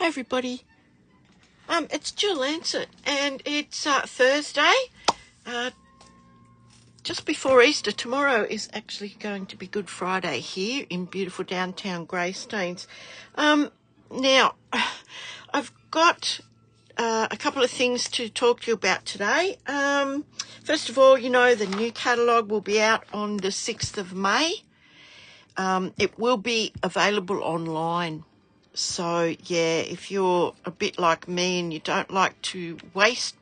Hi everybody, it's Jill Lancet and it's Thursday, just before Easter. Tomorrow is actually going to be Good Friday here in beautiful downtown Greystanes. Now, I've got a couple of things to talk to you about today. First of all, you know, the new catalogue will be out on the 6th of May. It will be available online. So, yeah, if you're a bit like me and you don't like to waste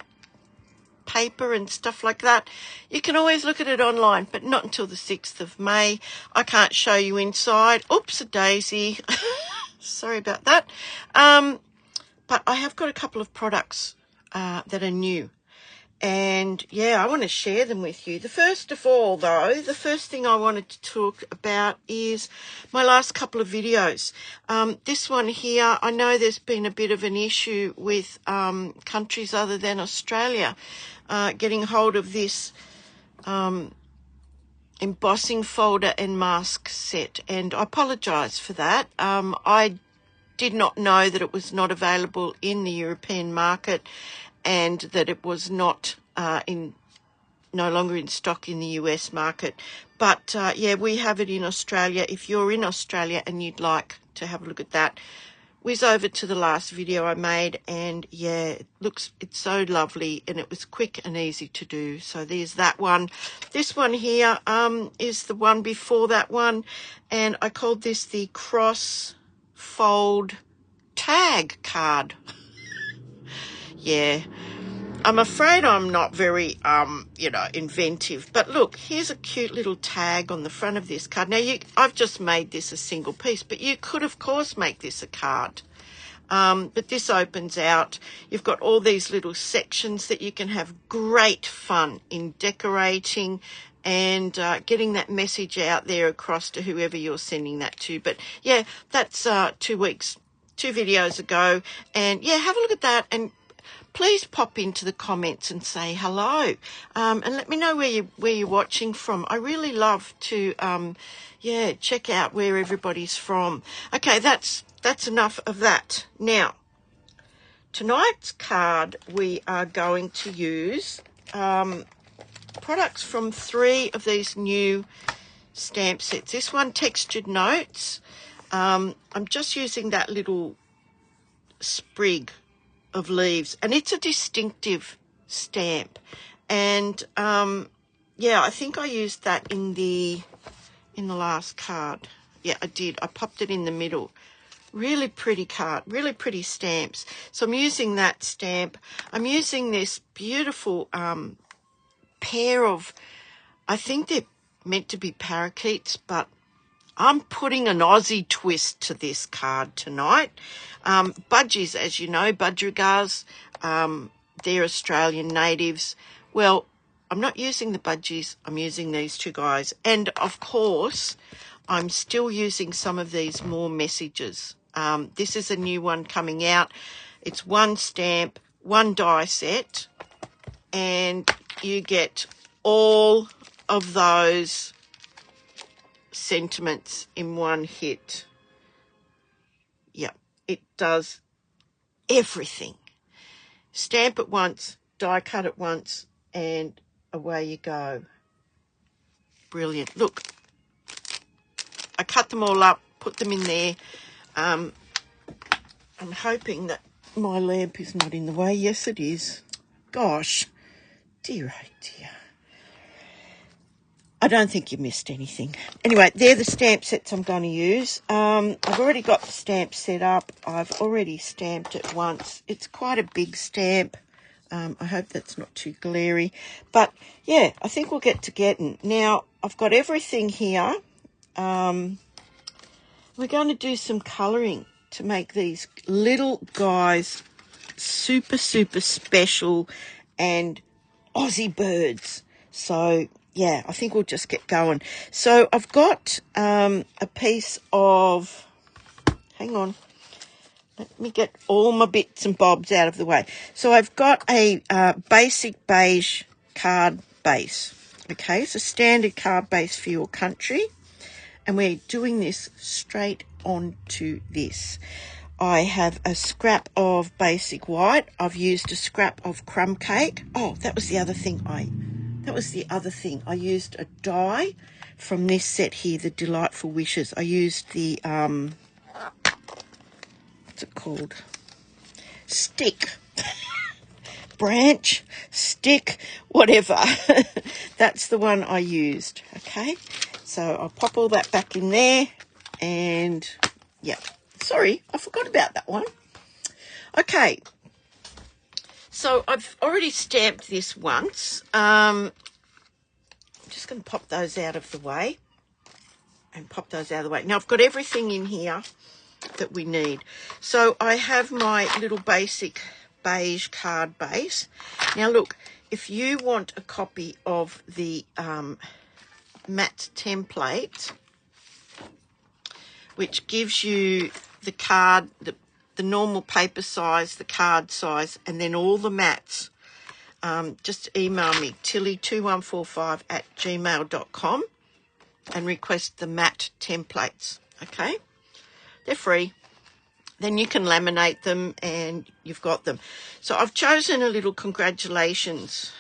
paper and stuff like that, you can always look at it online, but not until the 6th of May. I can't show you inside. Oops, a daisy. Sorry about that. But I have got a couple of products that are new. And, yeah, I want to share them with you. The first of all, though, the first thing I wanted to talk about is my last couple of videos. This one here, I know there's been a bit of an issue with countries other than Australia getting hold of this embossing folder and mask set. And I apologise for that. I did not know that it was not available in the European market, and that it was not no longer in stock in the US market. But, yeah, we have it in Australia. If you're in Australia and you'd like to have a look at that, whiz over to the last video I made, and, yeah, it's so lovely, and it was quick and easy to do. So there's that one. This one here is the one before that one, and I called this the cross fold tag card. Yeah, I'm afraid I'm not very, inventive. But look, here's a cute little tag on the front of this card. Now, I've just made this a single piece, but you could, of course, make this a card. But this opens out. You've got all these little sections that you can have great fun in decorating and getting that message out there across to whoever you're sending that to. But, yeah, that's 2 videos ago. And, yeah, have a look at that, and please pop into the comments and say hello, and let me know where you're watching from. I really love to, check out where everybody's from. Okay, that's enough of that. Now, tonight's card we are going to use products from 3 of these new stamp sets. This one, Textured Notes. I'm just using that little sprig of leaves, and it's a distinctive stamp, and I think I used that in the last card. Yeah, I did. I popped it in the middle. Really pretty card, really pretty stamps. So I'm using that stamp. I'm using this beautiful pair of, I think they're meant to be parakeets, but I'm putting an Aussie twist to this card tonight. Budgies, as you know, budgerigars, they're Australian natives. Well, I'm not using the budgies. I'm using these 2 guys. And, of course, I'm still using some of these more messages. This is a new one coming out. It's 1 stamp, 1 die set, and you get all of those sentiments in one hit. Yep, it does everything. Stamp it once, die cut it once, and away you go. Brilliant. Look, I cut them all up, put them in there. I'm hoping that my lamp is not in the way. Yes, it is. Gosh, dear, oh dear. I don't think you missed anything. Anyway, they're the stamp sets I'm going to use. I've already got the stamp set up. I've already stamped it once. It's quite a big stamp. I hope that's not too glary. But, yeah, I think we'll get to getting. Now, I've got everything here. We're going to do some colouring to make these little guys super, super special and Aussie birds. So, yeah, I think we'll just get going. So I've got a piece of, hang on, let me get all my bits and bobs out of the way. So I've got a basic beige card base. Okay, it's a standard card base for your country. And we're doing this straight onto this. I have a scrap of basic white. I've used a scrap of crumb cake. Oh, that was the other thing I used a die from this set here, the Delightful Wishes. I used the what's it called? Stick. Branch, stick, whatever. That's the one I used. Okay, so I'll pop all that back in there, and yeah, sorry, I forgot about that one. Okay, so I've already stamped this once. I'm just going to pop those out of the way and pop those out of the way. Now I've got everything in here that we need. So I have my little basic beige card base. Now look, if you want a copy of the matte template, which gives you the card, the normal paper size, the card size, and then all the mattes, just email me, tilly2145@gmail.com, and request the matte templates, okay? They're free. Then you can laminate them and you've got them. So I've chosen a little congratulations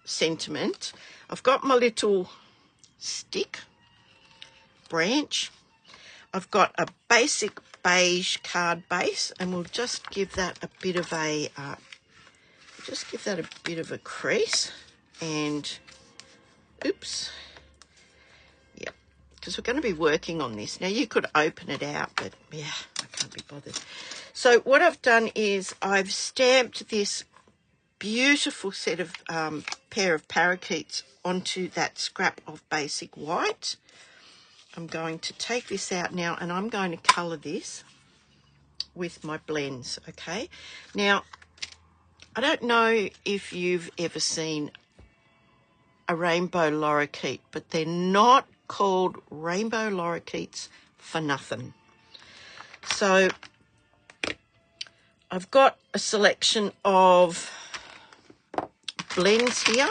sentiment. I've got my little stick, branch. I've got a basic beige card base, and we'll just give that a bit of a crease, and oops. Yep. Because we're going to be working on this. Now, you could open it out, but yeah, I can't be bothered. So what I've done is I've stamped this beautiful set of pair of parakeets onto that scrap of basic white. I'm going to take this out now, and I'm going to colour this with my blends, okay? Now, I don't know if you've ever seen a rainbow lorikeet, but they're not called rainbow lorikeets for nothing. So I've got a selection of blends here,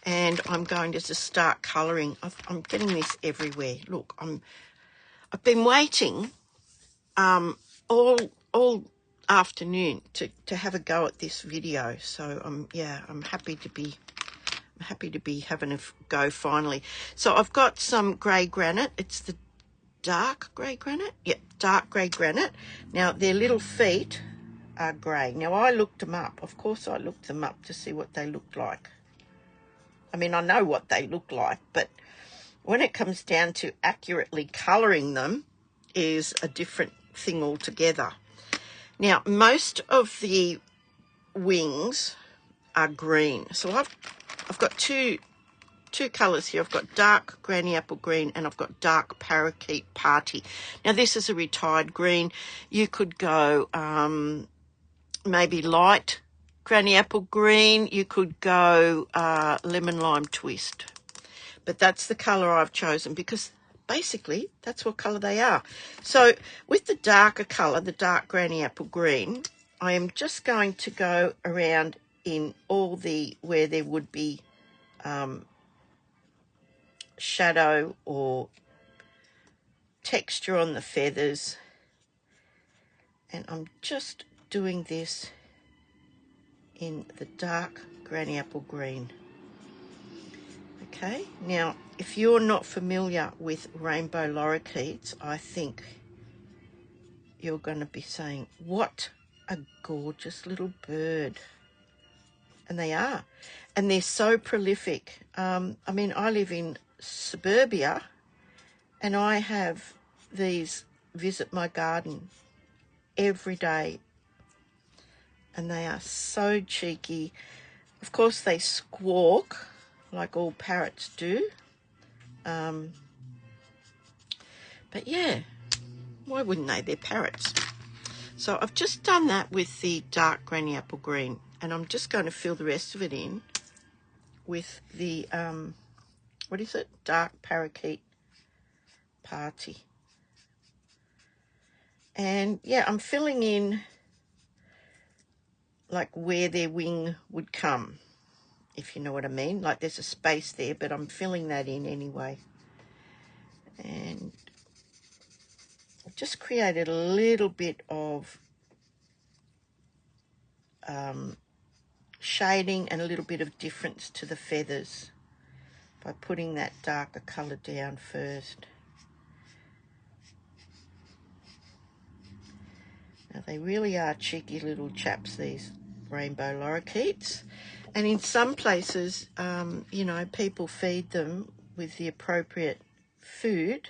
and I'm going to just start colouring. I'm getting this everywhere. Look, I've been waiting all afternoon to have a go at this video. So I'm happy to be having a go finally. So I've got some grey granite. It's the dark grey granite. Yep, dark grey granite. Now their little feet are grey. Now I looked them up. Of course I looked them up to see what they looked like. I mean, I know what they look like, but when it comes down to accurately colouring them is a different thing altogether. Now, most of the wings are green. So I've got two colours here. I've got dark granny apple green, and I've got dark parakeet party. Now, this is a retired green. You could go maybe light granny apple green. You could go lemon lime twist. But that's the colour I've chosen because basically that's what colour they are. So with the darker colour, the dark granny apple green, I am just going to go around in all where there would be shadow or texture on the feathers, and I'm just doing this in the dark granny apple green. Okay, now if you're not familiar with rainbow lorikeets, I think you're going to be saying, what a gorgeous little bird. And they are, and they're so prolific. I mean, I live in suburbia, and I have these visit my garden every day, and they are so cheeky. Of course they squawk like all parrots do, but yeah, why wouldn't they? They're parrots. So I've just done that with the dark granny apple green, and I'm just going to fill the rest of it in with the what is it, dark parakeet party. And yeah, I'm filling in like where their wing would come, if you know what I mean. Like there's a space there, but I'm filling that in anyway. And just created a little bit of shading and a little bit of difference to the feathers by putting that darker colour down first. Now they really are cheeky little chaps, these rainbow lorikeets, and in some places, you know, people feed them with the appropriate food,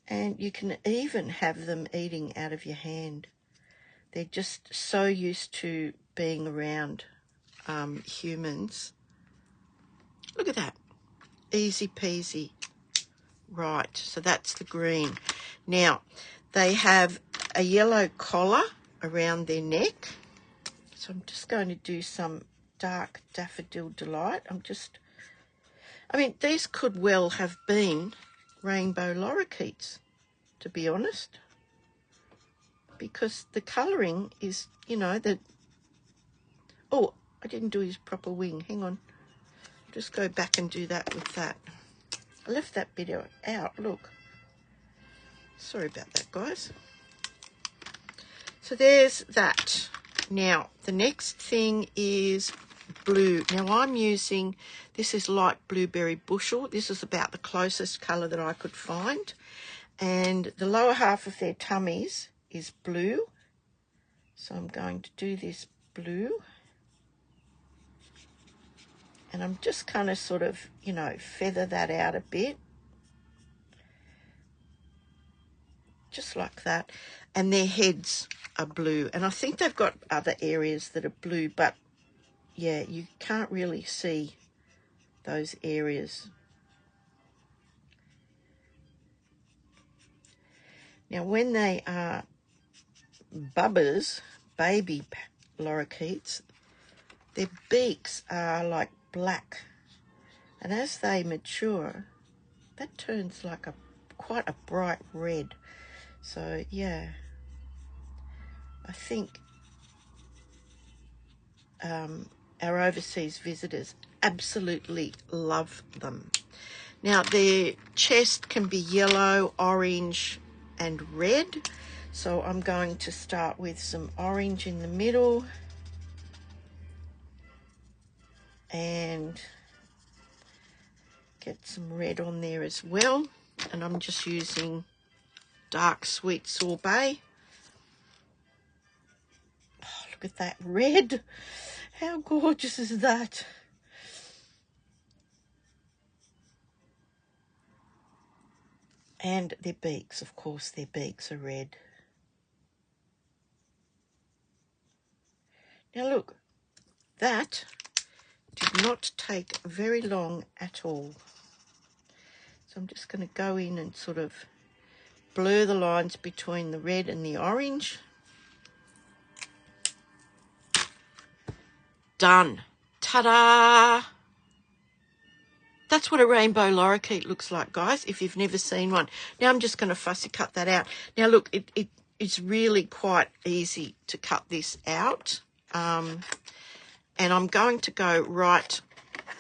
and you can even have them eating out of your hand. They're just so used to being around humans. Look at that, easy peasy. Right, so that's the green. Now they have a yellow collar around their neck, so I'm just going to do some dark Daffodil Delight. I mean, these could well have been rainbow lorikeets, to be honest, because the colouring is, you know, oh, I didn't do his proper wing. Hang on. Just go back and do that with that. I left that bit out, look. Sorry about that, guys. So there's that. Now, the next thing is blue. Now, I'm using, this is light blueberry bushel. This is about the closest colour that I could find. And the lower half of their tummies is blue. So I'm going to do this blue. And I'm just kind of sort of, you know, feather that out a bit. Just like that. And their heads are blue. And I think they've got other areas that are blue, but yeah, you can't really see those areas. Now, when they are bubbers, baby lorikeets, their beaks are like black. And as they mature, that turns like quite a bright red. So, yeah, I think our overseas visitors absolutely love them. Now, their chest can be yellow, orange, and red. So I'm going to start with some orange in the middle and get some red on there as well. And I'm just using dark sweet sorbet. Oh, look at that red. How gorgeous is that? And their beaks, of course, their beaks are red. Now look, that did not take very long at all. So I'm just going to go in and sort of blur the lines between the red and the orange. Done. Ta-da! That's what a rainbow lorikeet looks like, guys, if you've never seen one. Now I'm just going to fussy cut that out. Now, look, it's really quite easy to cut this out. And I'm going to go right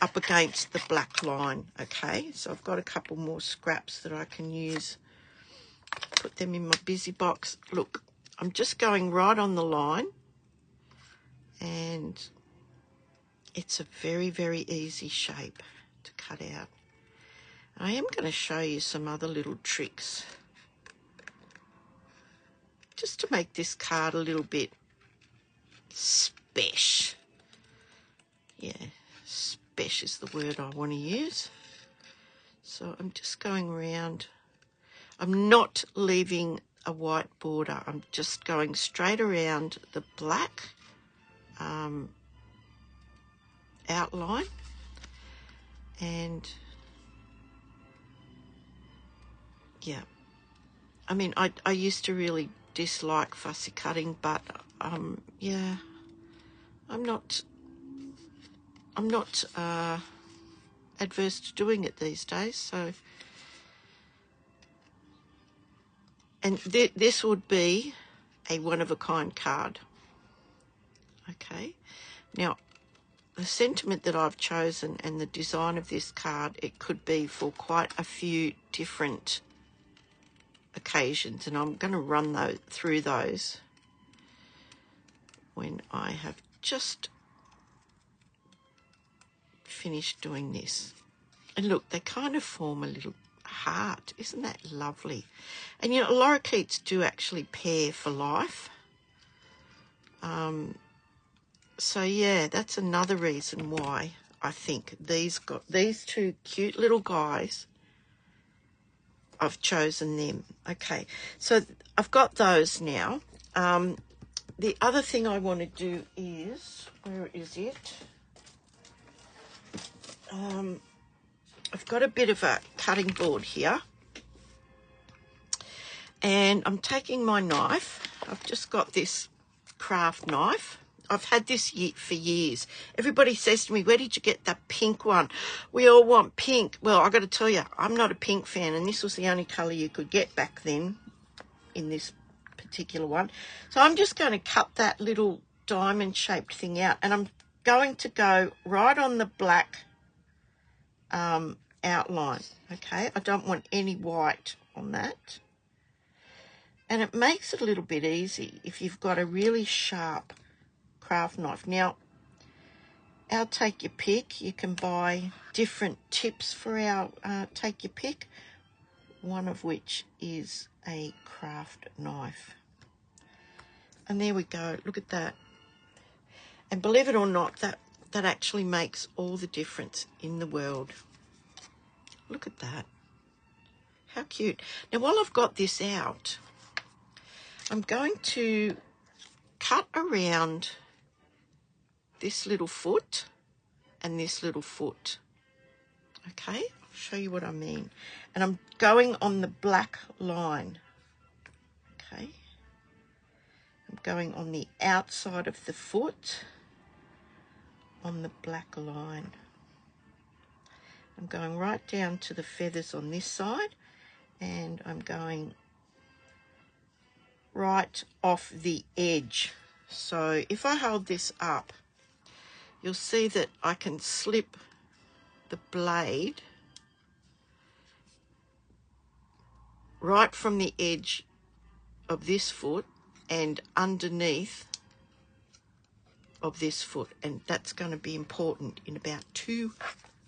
up against the black line, okay? So I've got a couple more scraps that I can use. Put them in my busy box. Look, I'm just going right on the line. And it's a very, very easy shape to cut out. I am going to show you some other little tricks just to make this card a little bit special. Yeah, special is the word I want to use. So I'm just going around. I'm not leaving a white border. I'm just going straight around the black outline. And yeah, I mean, I used to really dislike fussy cutting, but yeah, I'm not adverse to doing it these days. So, and this would be a one-of-a-kind card. Okay, now the sentiment that I've chosen and the design of this card, it could be for quite a few different occasions. occasions, and I'm going to run through those when I have just finished doing this. And look, they kind of form a little heart. Isn't that lovely? And you know, lorikeets do actually pair for life. So yeah, that's another reason why I think these two cute little guys, I've chosen them. Okay, so I've got those now. The other thing I want to do is, where is it? I've got a bit of a cutting board here, and I'm taking my knife. I've just got this craft knife. I've had this for years. Everybody says to me, where did you get that pink one? We all want pink. Well, I got to tell you, I'm not a pink fan, and this was the only colour you could get back then in this particular one. So I'm just going to cut that little diamond-shaped thing out, and I'm going to go right on the black outline. Okay, I don't want any white on that. And it makes it a little bit easy if you've got a really sharp craft knife. Now, our take your pick, you can buy different tips for our take your pick, one of which is a craft knife. And there we go, look at that. And believe it or not, that actually makes all the difference in the world. Look at that. How cute. Now, while I've got this out, I'm going to cut around this little foot and this little foot. Okay, I'll show you what I mean. And I'm going on the black line. Okay. I'm going on the outside of the foot on the black line. I'm going right down to the feathers on this side, and I'm going right off the edge. So if I hold this up, you'll see that I can slip the blade right from the edge of this foot and underneath of this foot, and that's going to be important in about 2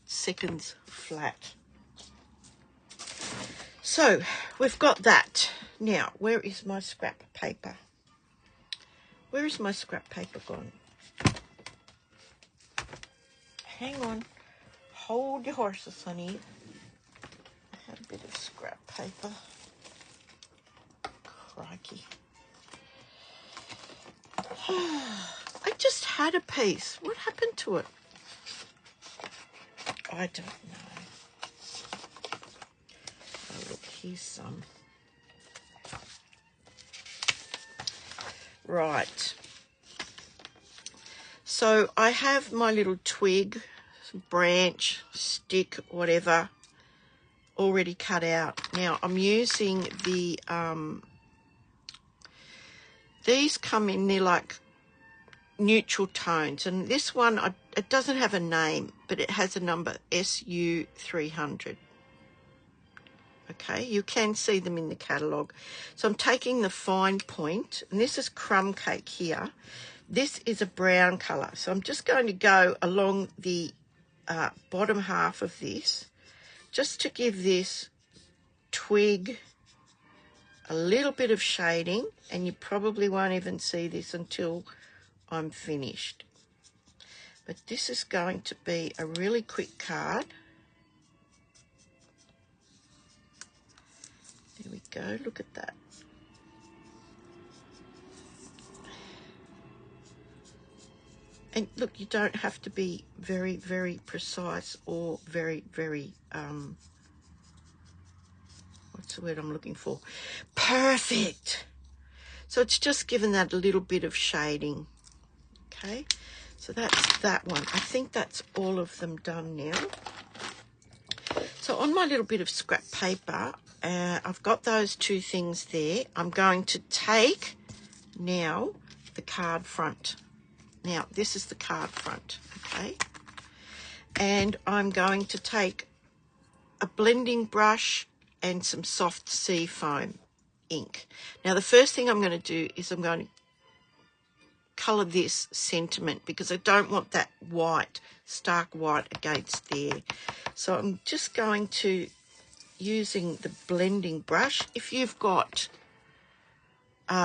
seconds flat. So we've got that. Now, where is my scrap paper? Where is my scrap paper gone? Hang on. Hold your horses, honey. I had a bit of scrap paper. Crikey. I just had a piece. What happened to it? I don't know. Oh, look, here's some. Right. So I have my little twig, branch, stick, whatever, already cut out. Now I'm using the, these come in, they're like neutral tones, and this one, it doesn't have a name, but it has a number, SU300. Okay, you can see them in the catalogue. So I'm taking the fine point, and this is crumb cake here. This is a brown colour, so I'm just going to go along the bottom half of this, just to give this twig a little bit of shading, and you probably won't even see this until I'm finished. But this is going to be a really quick card. There we go, look at that. And look, you don't have to be very, very precise or very, very, what's the word I'm looking for? Perfect. So it's just given that a little bit of shading. Okay, so that's that one. I think that's all of them done now. So on my little bit of scrap paper, I've got those 2 things there. I'm going to take now the card front. Now, this is the card front, okay? And I'm going to take a blending brush and some soft sea foam. ink. Now the first thing I'm going to do is I'm going to colour this sentiment because I don't want that white, stark white against there. So I'm just going to, using the blending brush, if you've got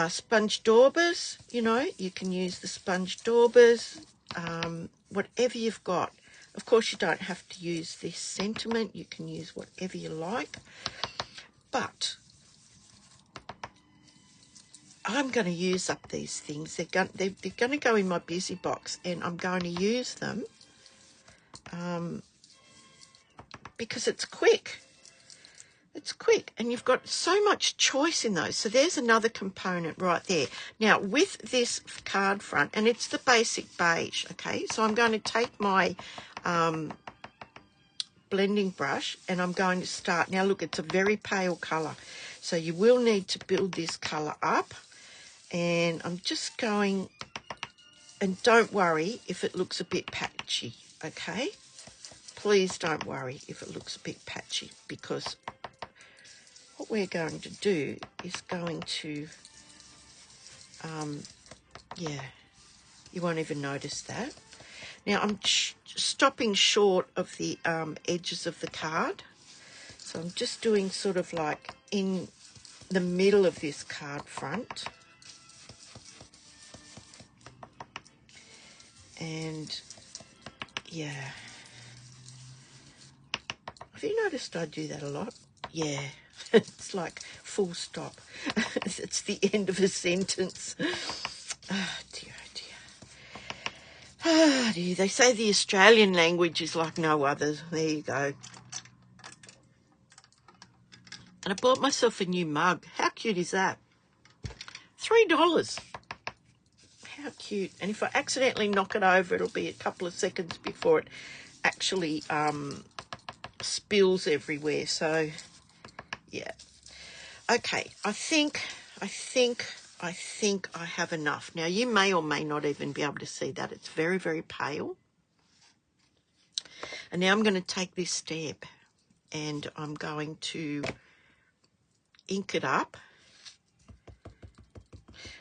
sponge daubers, you know, you can use the sponge daubers, whatever you've got. Of course, you don't have to use this sentiment. You can use whatever you like. But I'm going to use up these things. They're going to go in my busy box, and I'm going to use them because it's quick. It's quick, and you've got so much choice in those. So there's another component right there. Now, with this card front, and it's the basic beige, okay? So I'm going to take my blending brush, and I'm going to start. Now, look, it's a very pale colour. So you will need to build this colour up. And I'm just going, and don't worry if it looks a bit patchy, okay? Please don't worry if it looks a bit patchy, because what we're going to do is going to, yeah, you won't even notice that. Now I'm stopping short of the edges of the card. So I'm just doing sort of like in the middle of this card front. And yeah, have you noticed I do that a lot? Yeah, it's like full stop. It's the end of a sentence. Oh dear, oh dear. Oh dear, they say the Australian language is like no other. There you go. And I bought myself a new mug. How cute is that? $3. How cute. And if I accidentally knock it over, it'll be a couple of seconds before it actually spills everywhere. So yeah, okay, I think I have enough. Now you may or may not even be able to see that. It's very, very pale. And now I'm going to take this stamp and I'm going to ink it up.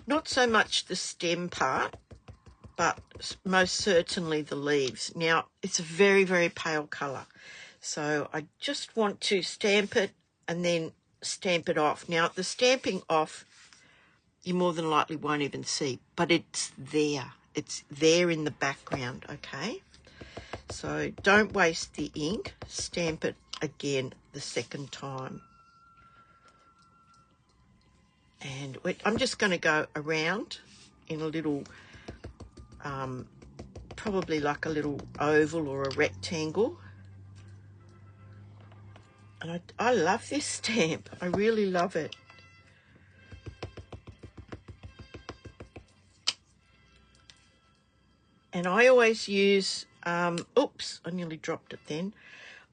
Not so much the stem part, but most certainly the leaves. Now, it's a very, very pale colour. So I just want to stamp it and then stamp it off. Now, the stamping off, you more than likely won't even see, but it's there. It's there in the background, okay? So don't waste the ink. Stamp it again the second time. And I'm just going to go around in a little, probably like a little oval or a rectangle. And I love this stamp. I really love it. And I always use, oops, I nearly dropped it then.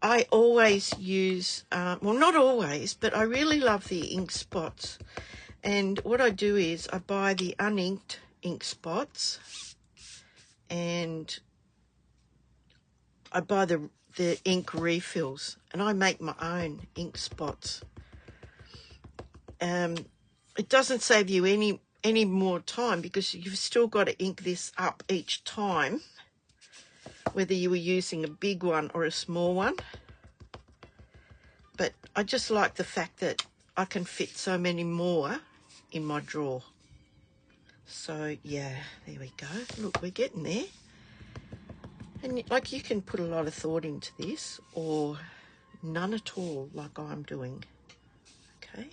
I always use, well, not always, but I really love the ink spots. And what I do is I buy the uninked ink spots and I buy the ink refills and I make my own ink spots. It doesn't save you any more time because you've still got to ink this up each time, whether you were using a big one or a small one. But I just like the fact that I can fit so many more in my drawer. So yeah, there we go. Look, we're getting there. And like you can put a lot of thought into this or none at all like I'm doing. Okay.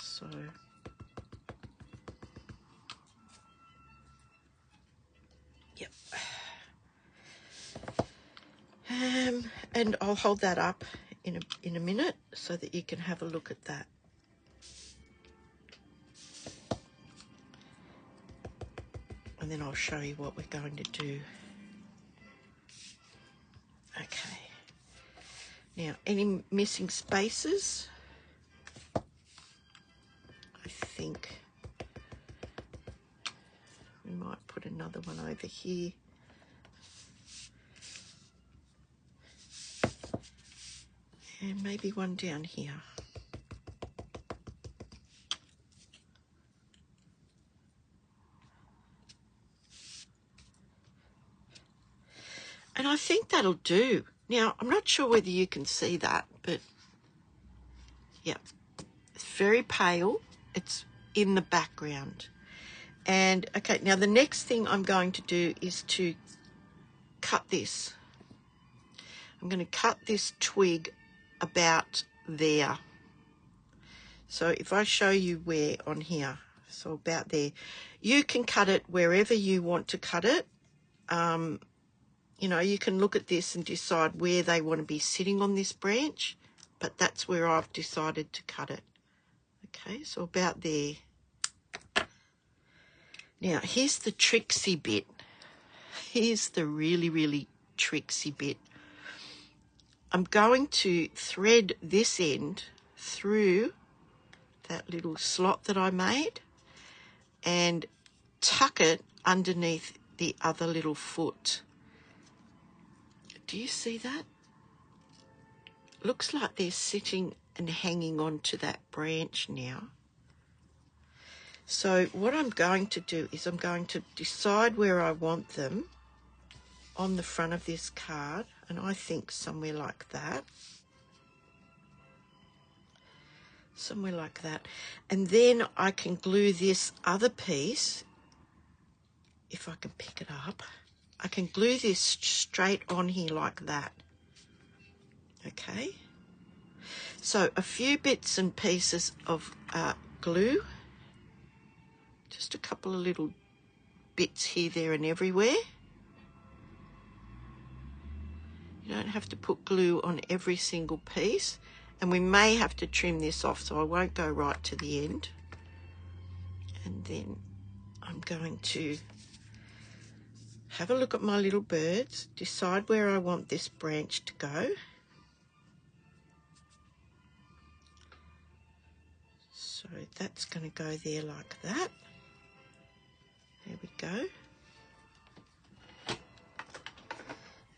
So yep. And I'll hold that up in a minute so that you can have a look at that. And then I'll show you what we're going to do. Okay. Now, any missing spaces? I think we might put another one over here. And maybe one down here. And I think that'll do. Now, I'm not sure whether you can see that, but yeah, it's very pale. It's in the background. And okay, now the next thing I'm going to do is to cut this. I'm going to cut this twig about there. So if I show you where on here, so about there, you can cut it wherever you want to cut it. You know, you can look at this and decide where they want to be sitting on this branch, but that's where I've decided to cut it. Okay, so about there. Now, here's the tricksy bit. Here's the really, really tricksy bit. I'm going to thread this end through that little slot that I made and tuck it underneath the other little foot. Do you see that? Looks like they're sitting and hanging on to that branch now. So what I'm going to do is I'm going to decide where I want them on the front of this card, and I think somewhere like that. Somewhere like that. And then I can glue this other piece, if I can pick it up. I can glue this straight on here like that. Okay. So a few bits and pieces of glue. Just a couple of little bits here, there and everywhere. You don't have to put glue on every single piece. And we may have to trim this off, so I won't go right to the end. And then I'm going to have a look at my little birds, decide where I want this branch to go. So that's going to go there like that. There we go.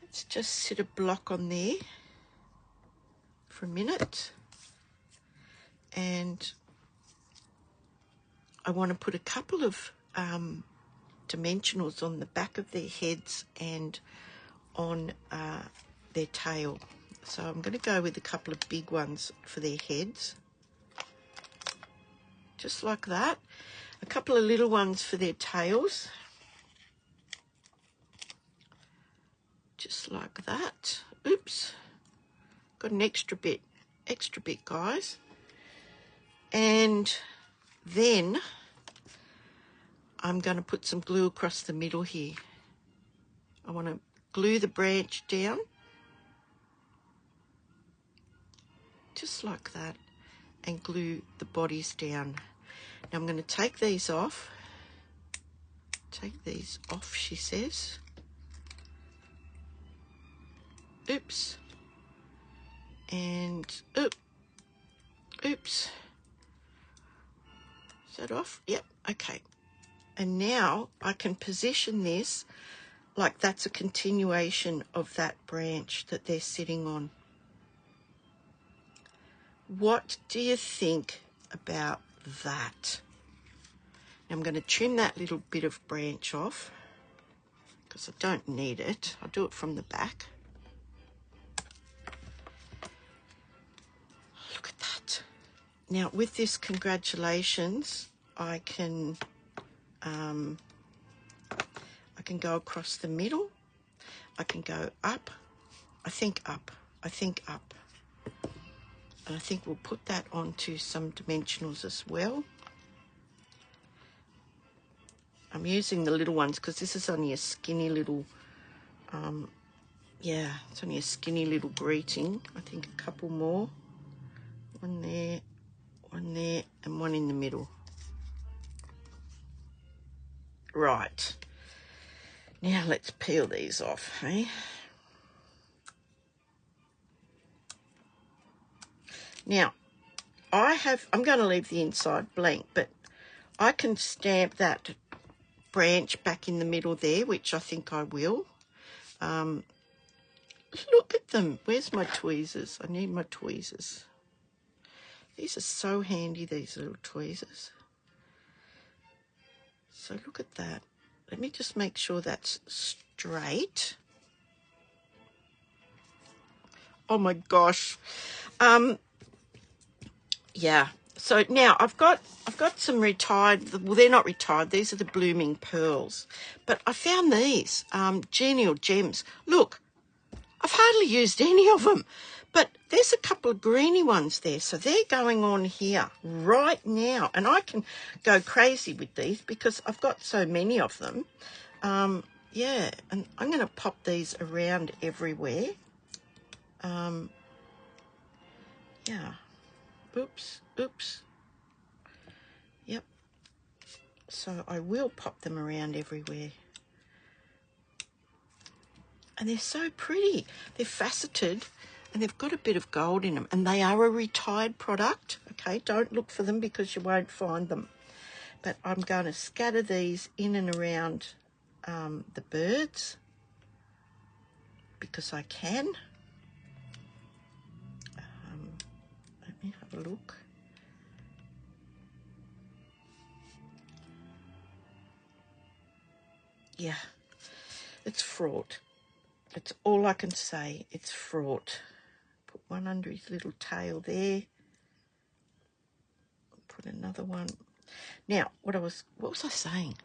Let's just sit a block on there for a minute. And I want to put a couple of dimensionals on the back of their heads and on their tail. So I'm going to go with a couple of big ones for their heads, just like that. A couple of little ones for their tails, just like that. Oops, got an extra bit guys. And then I'm going to put some glue across the middle here. I want to glue the branch down, just like that, and glue the bodies down. Now I'm going to take these off. Take these off, she says. Oops. And oops. Is that off? Yep, okay. And now I can position this like that's a continuation of that branch that they're sitting on. What do you think about that? Now I'm going to trim that little bit of branch off because I don't need it. I'll do it from the back. Look at that. Now with this congratulations, I can go across the middle. I can go up. I think up. And I think we'll put that onto some dimensionals as well. I'm using the little ones because this is only a skinny little, yeah, it's only a skinny little greeting. I think a couple more. One there, and one in the middle. Right. Now let's peel these off, hey? Now, I'm going to leave the inside blank, but I can stamp that branch back in the middle there, which I think I will. Look at them. Where's my tweezers? I need my tweezers. These are so handy, these little tweezers. So look at that. Let me just make sure that's straight. Oh my gosh. Yeah. So now I've got some retired, well, they're not retired, these are the blooming pearls. But I found these Genial gems. Look, I've hardly used any of them, but there's a couple of greeny ones there. So they're going on here right now. And I can go crazy with these because I've got so many of them. Yeah, and I'm going to pop these around everywhere. Yeah. Oops. Yep. So I will pop them around everywhere. And they're so pretty. They're faceted and they've got a bit of gold in them. And they are a retired product. Okay, don't look for them because you won't find them. But I'm going to scatter these in and around the birds because I can. Let me have a look. Yeah, it's fraught. That's all I can say. It's fraught. Put one under his little tail there. Put another one. Now, what was I saying?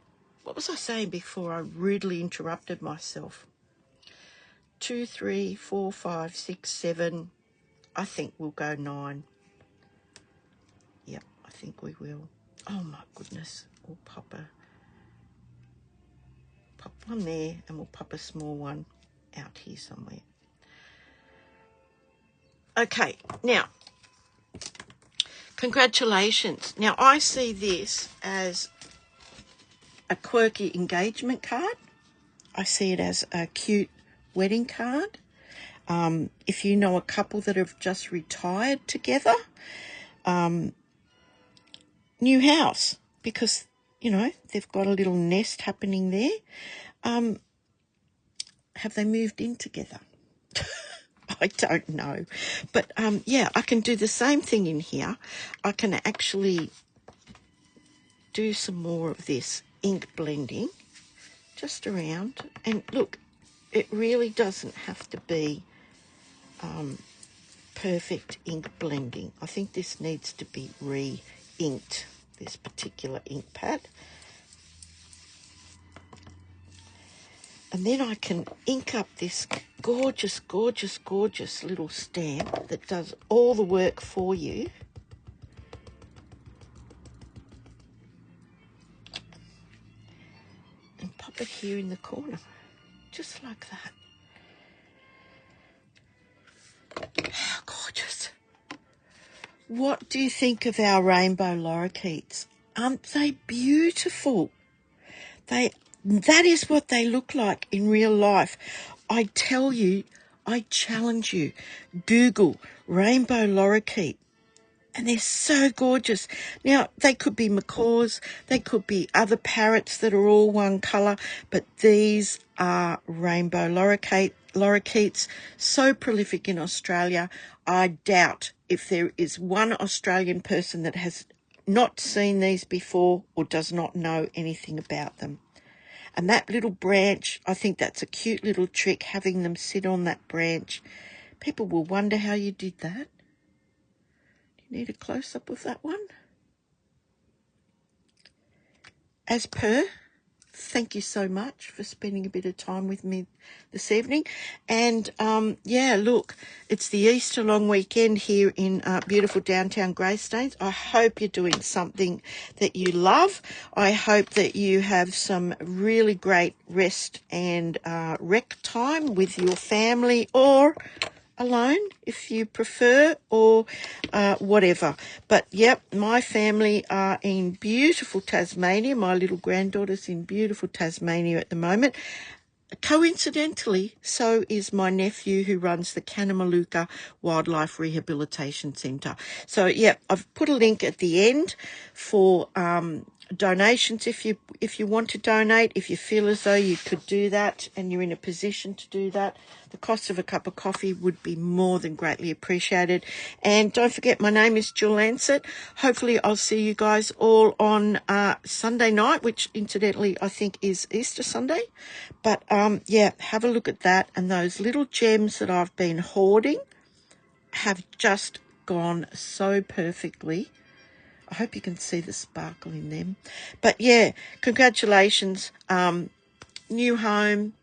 What was I saying before I rudely interrupted myself? 2, 3, 4, 5, 6, 7. I think we'll go 9. Yep, I think we will. Oh my goodness. We'll pop one there and we'll pop a small one out here somewhere. Okay, now, congratulations. Now, I see this as a quirky engagement card. I see it as a cute wedding card. If you know a couple that have just retired together, new house, because, you know, they've got a little nest happening there. Have they moved in together? I don't know. But, yeah, I can do the same thing in here. I can actually do some more of this ink blending just around. And look, it really doesn't have to be perfect ink blending. I think this needs to be re-inked, this particular ink pad. And then I can ink up this gorgeous, gorgeous, gorgeous little stamp that does all the work for you. And pop it here in the corner, just like that. How gorgeous. What do you think of our rainbow lorikeets? Aren't they beautiful? That is what they look like in real life. I tell you, I challenge you, Google rainbow lorikeet, and they're so gorgeous. Now, they could be macaws, they could be other parrots that are all one colour, but these are rainbow lorikeets, so prolific in Australia. I doubt if there is one Australian person that has not seen these before or does not know anything about them. And that little branch, I think that's a cute little trick, having them sit on that branch. People will wonder how you did that. Do you need a close-up of that one? As per, thank you so much for spending a bit of time with me this evening. And, yeah, look, it's the Easter long weekend here in beautiful downtown Greystanes. I hope you're doing something that you love. I hope that you have some really great rest and rec time with your family, or alone if you prefer, or whatever. But yep, my family are in beautiful Tasmania. My little granddaughter's in beautiful Tasmania at the moment. Coincidentally, so is my nephew who runs the Canamalooka Wildlife Rehabilitation Centre. So yeah, I've put a link at the end for donations if you want to donate, if you feel as though you could do that and you're in a position to do that. The cost of a cup of coffee would be more than greatly appreciated. And don't forget, my name is Jill Lancet. Hopefully I'll see you guys all on Sunday night, which incidentally I think is Easter Sunday. But yeah, have a look at that and those little gems that I've been hoarding. have just gone so perfectly. I hope you can see the sparkle in them. But yeah, congratulations. New home,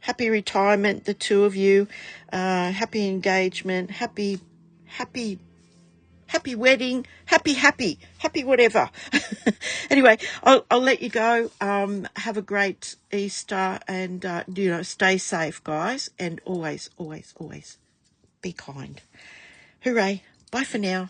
happy retirement, the two of you. Happy engagement, happy wedding, happy whatever. Anyway, I'll let you go. Have a great Easter, and stay safe, guys, and always be kind. Hooray. Bye for now.